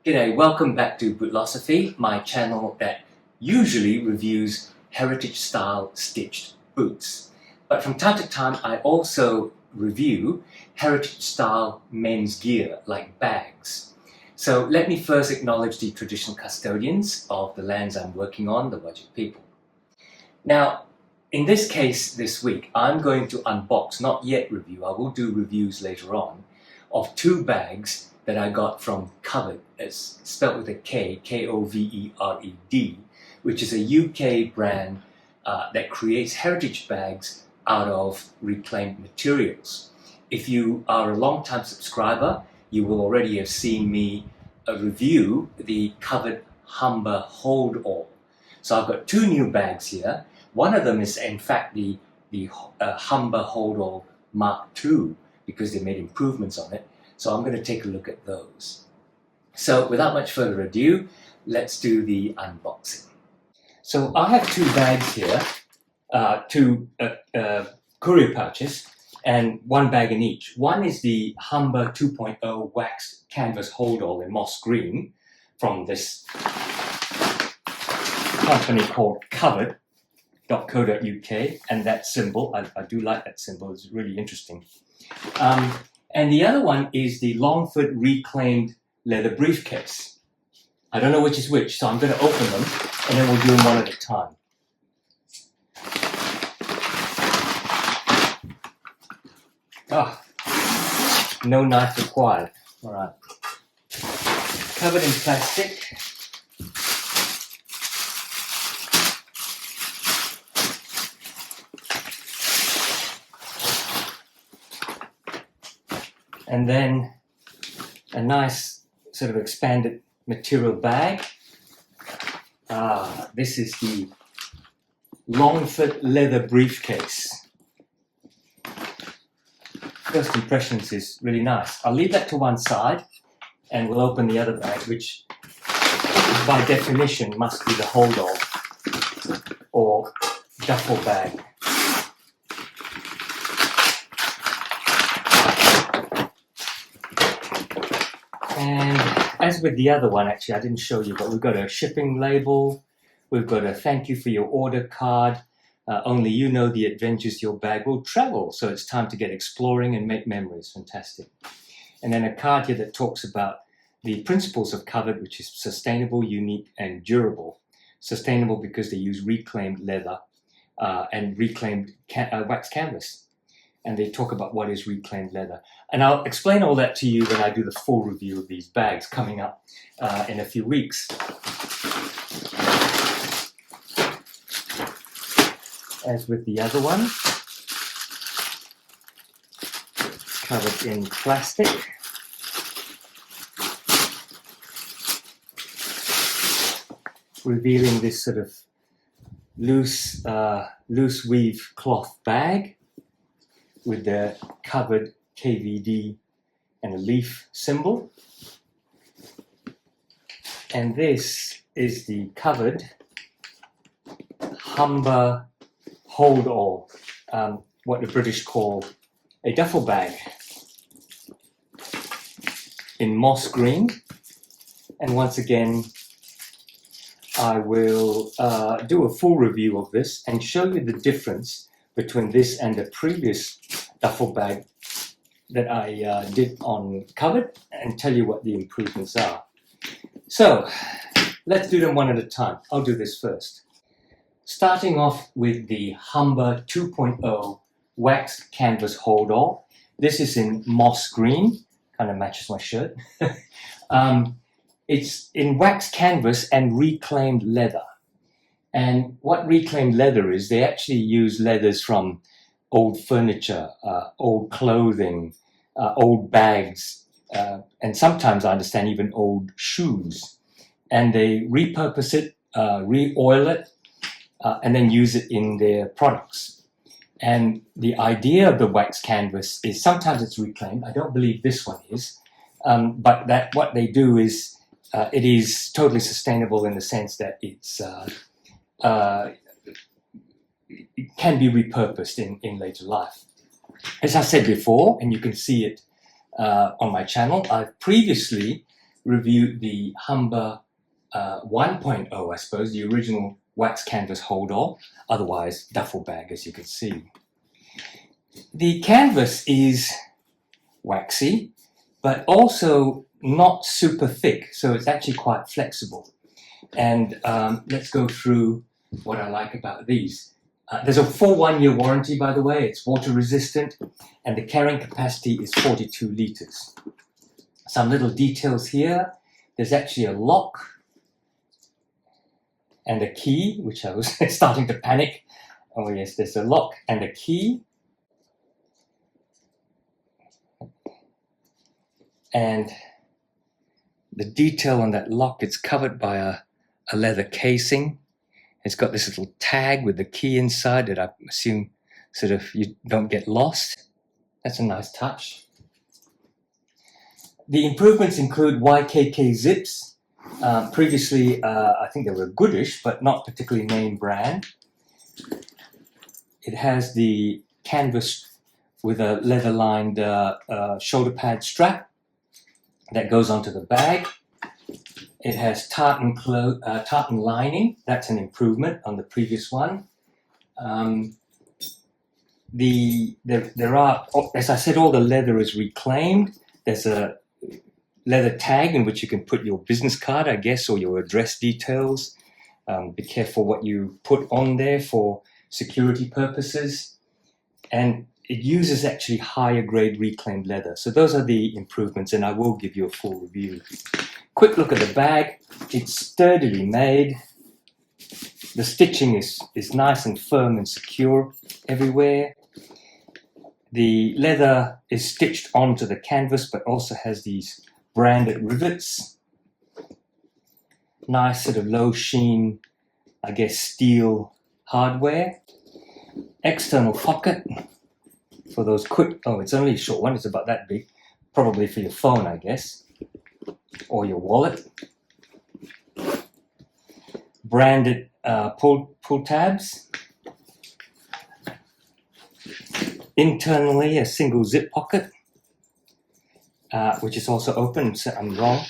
G'day, welcome back to Bootlosophy, my channel that usually reviews heritage-style stitched boots. But from time to time, I also review heritage-style men's gear, like bags. So let me first acknowledge the traditional custodians of the lands I'm working on, the Wajik people. Now, in this case this week, I'm going to unbox, not yet review, I will do reviews later on, of two bags that I got from Kovered, as spelled with a K, K-O-V-E-R-E-D, which is a UK brand that creates heritage bags out of reclaimed materials. If you are a long-time subscriber, you will already have seen me review the Kovered Humber Holdall. So I've got two new bags here. One of them is in fact the Humber Holdall Mark II, because they made improvements on it. So I'm going to take a look at those. So without much further ado, let's do the unboxing. So I have two bags here, two courier pouches, and one bag in each. One is the Humber 2.0 waxed canvas holdall in moss green from this company called Kovered.co.uk, and that symbol, I do like that symbol, it's really interesting. And the other one is the Longford reclaimed leather briefcase. I don't know which is which, so I'm going to open them and then we'll do them one at a time. No knife required. All right. Covered in plastic. And then a nice sort of expanded material bag. This is the Longford leather briefcase. First impressions is really nice. I'll leave that to one side and we'll open the other bag, which by definition must be the holdall or duffel bag. And as with the other one, actually, I didn't show you, but we've got a shipping label, we've got a thank you for your order card, only you know the adventures your bag will travel, so it's time to get exploring and make memories. Fantastic. And then a card here that talks about the principles of Kovered, which is sustainable, unique, and durable. Sustainable because they use reclaimed leather and reclaimed wax canvas. And they talk about what is reclaimed leather. And I'll explain all that to you when I do the full review of these bags coming up in a few weeks. As with the other one, covered in plastic. Revealing this sort of loose weave cloth bag with the Kovered KVD and a leaf symbol. And this is the Kovered Humber Holdall, what the British call a duffel bag, in moss green. And once again, I will do a full review of this and show you the difference between this and the previous duffel bag that I did on Kovered and tell you what the improvements are. So let's do them one at a time. I'll do this first. Starting off with the Humber 2.0 waxed canvas holdall. This is in moss green, kind of matches my shirt. It's in waxed canvas and reclaimed leather. And what reclaimed leather is, they actually use leathers from old furniture, old clothing, old bags, and sometimes I understand even old shoes. And they repurpose it, re-oil it, and then use it in their products. And the idea of the wax canvas is sometimes it's reclaimed. I don't believe this one is, but that what they do is it is totally sustainable in the sense that it's it can be repurposed in later life. As I said before, and you can see it on my channel, I've previously review the Humber 1.0, I suppose, the original wax canvas holdall, otherwise duffel bag, as you can see. The canvas is waxy, but also not super thick, so it's actually quite flexible. And let's go through what I like about these. There's a full 1-year warranty, by the way. It's water resistant, and the carrying capacity is 42 liters. Some little details here. There's actually a lock and a key, which I was starting to panic. Oh yes, there's a lock and a key. And the detail on that lock, it's covered by a leather casing. It's got this little tag with the key inside that I assume sort of you don't get lost. That's a nice touch. The improvements include YKK zips. Previously, I think they were goodish, but not particularly name brand. It has the canvas with a leather-lined shoulder pad strap that goes onto the bag. It has tartan lining. That's an improvement on the previous one. There are, as I said, all the leather is reclaimed. There's a leather tag in which you can put your business card, I guess, or your address details. Be careful what you put on there for security purposes. And it uses actually higher grade reclaimed leather. So those are the improvements, and I will give you a full review. Quick look at the bag. It's sturdily made. The stitching is nice and firm and secure everywhere. The leather is stitched onto the canvas, but also has these branded rivets. Nice sort of low sheen, I guess, steel hardware. External pocket for those quick, oh, it's only a short one, it's about that big. Probably for your phone, I guess, or your wallet. Branded pull tabs. Internally, a single zip pocket, which is also open, so I'm wrong.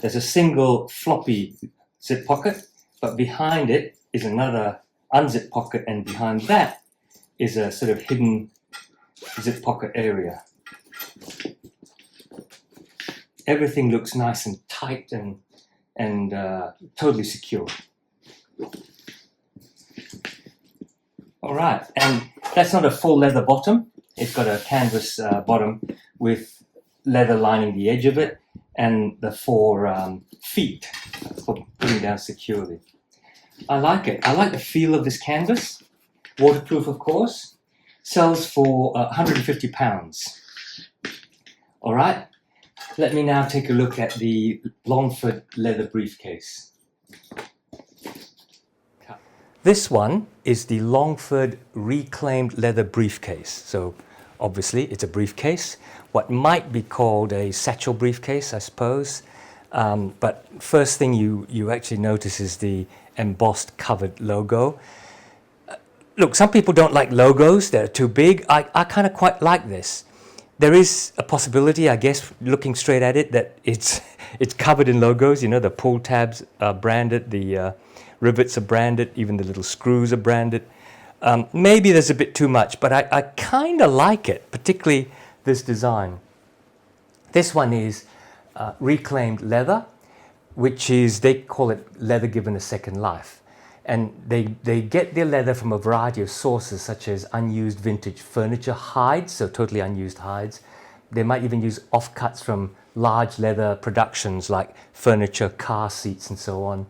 There's a single floppy zip pocket, but behind it is another unzipped pocket, and behind that is a sort of hidden zip pocket area. Everything looks nice and tight and totally secure. All right, and that's not a full leather bottom. It's got a canvas bottom with leather lining the edge of it, and the 4 feet for putting down securely. I like it. I like the feel of this canvas. Waterproof, of course. Sells for £150. All right, let me now take a look at the Longford leather briefcase. This one is the Longford reclaimed leather briefcase. So obviously it's a briefcase, what might be called a satchel briefcase, I suppose. But first thing you actually notice is the embossed Kovered logo. Look, some people don't like logos, they're too big. I kind of quite like this. There is a possibility, I guess, looking straight at it, that it's covered in logos. You know, the pull tabs are branded, the rivets are branded, even the little screws are branded. Maybe there's a bit too much, but I kind of like it, particularly this design. This one is reclaimed leather, which is, they call it leather given a second life. And they get their leather from a variety of sources, such as unused vintage furniture hides, so totally unused hides. They might even use offcuts from large leather productions like furniture, car seats, and so on.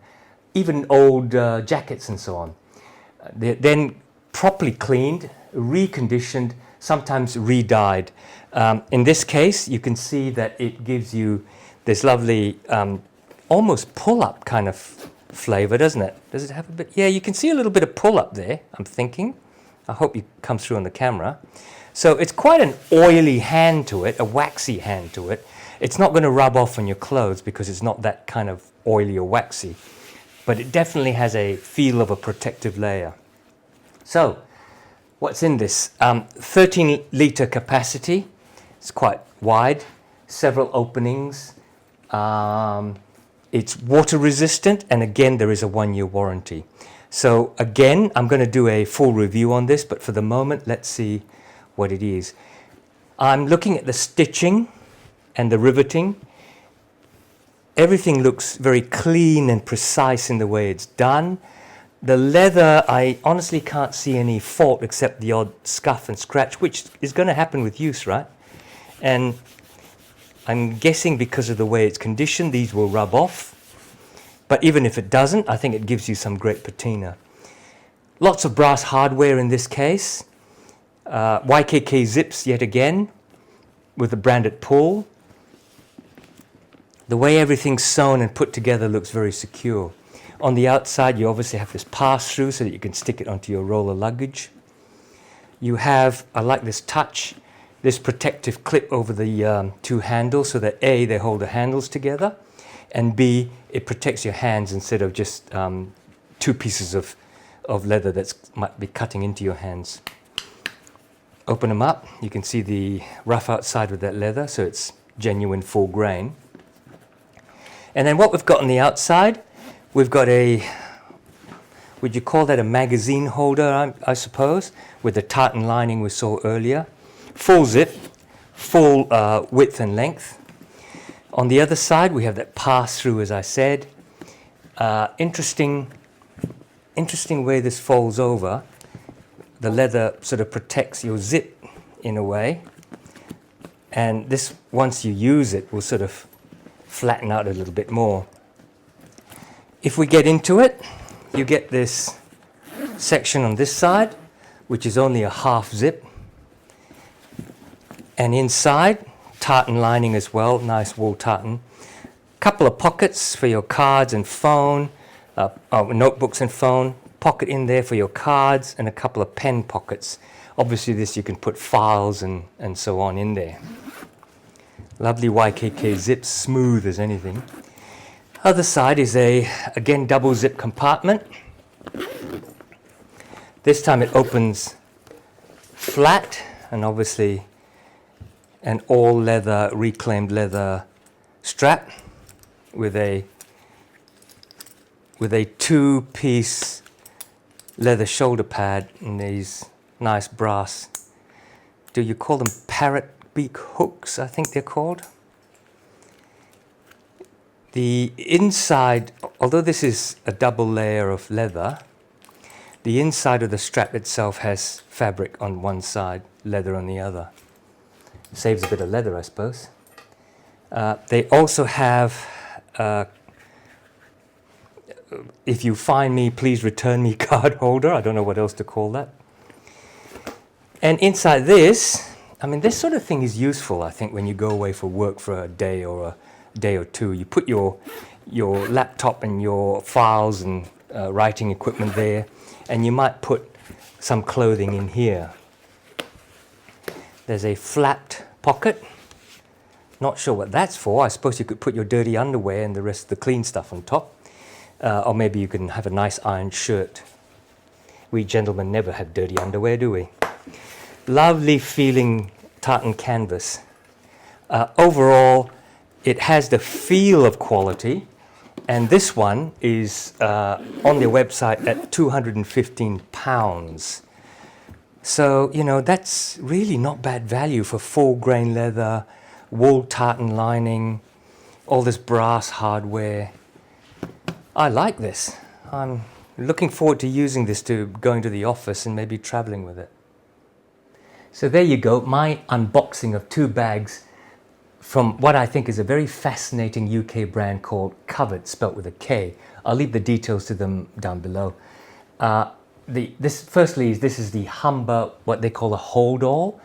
Even old jackets and so on. They're then properly cleaned, reconditioned, sometimes re-dyed. In this case, you can see that it gives you this lovely, almost pull-up kind of flavor, doesn't it? Does it have a bit? Yeah, you can see a little bit of pull-up there, I'm thinking. I hope it comes through on the camera. So it's quite an oily hand to it, a waxy hand to it. It's not going to rub off on your clothes because it's not that kind of oily or waxy. But it definitely has a feel of a protective layer. So, what's in this? 13-litre capacity. It's quite wide, several openings. It's water resistant, and again, there is a 1-year warranty. So again, I'm going to do a full review on this, but for the moment, let's see what it is. I'm looking at the stitching and the riveting. Everything looks very clean and precise in the way it's done. The leather, I honestly can't see any fault except the odd scuff and scratch, which is going to happen with use, right? And I'm guessing because of the way it's conditioned, these will rub off. But even if it doesn't, I think it gives you some great patina. Lots of brass hardware in this case. YKK zips yet again with the branded pull. The way everything's sewn and put together looks very secure. On the outside, you obviously have this pass-through so that you can stick it onto your roller luggage. You have, I like this touch, this protective clip over the 2 handles so that A, they hold the handles together, and B, it protects your hands instead of just 2 pieces of leather that might be cutting into your hands. Open them up, you can see the rough outside with that leather, so it's genuine full grain. And then what we've got on the outside, we've got a, would you call that a magazine holder, I suppose, with the tartan lining we saw earlier. Full zip, full width and length. On the other side, we have that pass-through, as I said. Interesting way this folds over. The leather sort of protects your zip in a way. And this, once you use it, will sort of flatten out a little bit more. If we get into it, you get this section on this side, which is only a half zip. And inside, tartan lining as well, nice wool tartan. Couple of pockets for your cards and phone, notebooks and phone. Pocket in there for your cards, and a couple of pen pockets. Obviously this you can put files and so on in there. Lovely YKK zips, smooth as anything. Other side is a, again, double zip compartment. This time it opens flat, and obviously an all leather, reclaimed leather strap with a 2-piece leather shoulder pad and these nice brass, do you call them parrot beak hooks, I think they're called. The inside, although this is a double layer of leather, the inside of the strap itself has fabric on one side, leather on the other. Saves a bit of leather, I suppose. They also have, if you find me, please return me card holder. I don't know what else to call that. And inside this, I mean, this sort of thing is useful, I think, when you go away for work for a day or two. You put your laptop and your files and writing equipment there, and you might put some clothing in here. There's a flapped pocket. Not sure what that's for. I suppose you could put your dirty underwear and the rest of the clean stuff on top. Or maybe you can have a nice ironed shirt. We gentlemen never have dirty underwear, do we? Lovely feeling tartan canvas. Overall, it has the feel of quality, and this one is on their website at £215. So, you know, that's really not bad value for full grain leather, wool tartan lining, all this brass hardware. I like this. I'm looking forward to using this, to going to the office and maybe traveling with it. So there you go, my unboxing of 2 bags from what I think is a very fascinating UK brand called Kovered, spelt with a K. I'll leave the details to them down below. Firstly, this is the Humber, what they call a Holdall,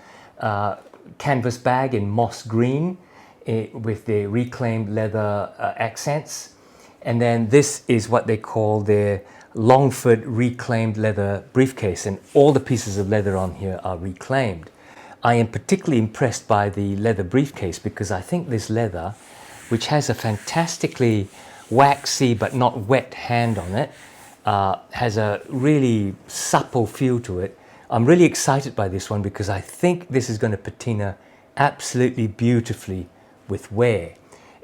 canvas bag in moss green with the reclaimed leather accents. And then this is what they call their Longford reclaimed leather briefcase, and all the pieces of leather on here are reclaimed. I am particularly impressed by the leather briefcase because I think this leather, which has a fantastically waxy but not wet hand on it, has a really supple feel to it. I'm really excited by this one because I think this is going to patina absolutely beautifully with wear.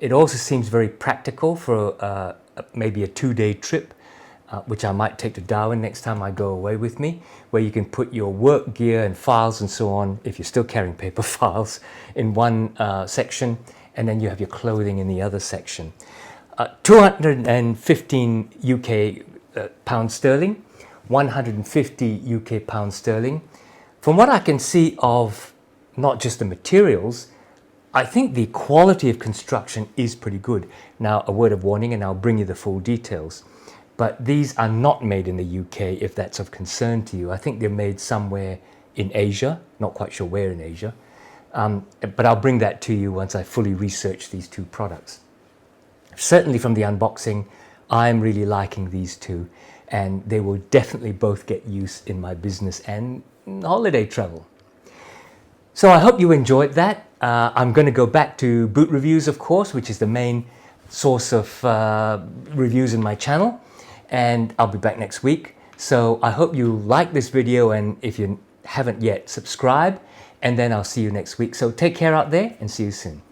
It also seems very practical for maybe a 2-day trip, which I might take to Darwin next time I go away with me, where you can put your work gear and files and so on, if you're still carrying paper files, in one section, and then you have your clothing in the other section. 215 UK pounds sterling, 150 UK pounds sterling. From what I can see of not just the materials, I think the quality of construction is pretty good. Now, a word of warning, and I'll bring you the full details. But these are not made in the UK, if that's of concern to you. I think they're made somewhere in Asia, not quite sure where in Asia. But I'll bring that to you once I fully research these two products. Certainly from the unboxing, I'm really liking these two, and they will definitely both get use in my business and holiday travel. So I hope you enjoyed that. I'm going to go back to boot reviews, of course, which is the main source of reviews in my channel. And I'll be back next week. So I hope you like this video, and if you haven't yet, subscribe, and then I'll see you next week. So take care out there and see you soon.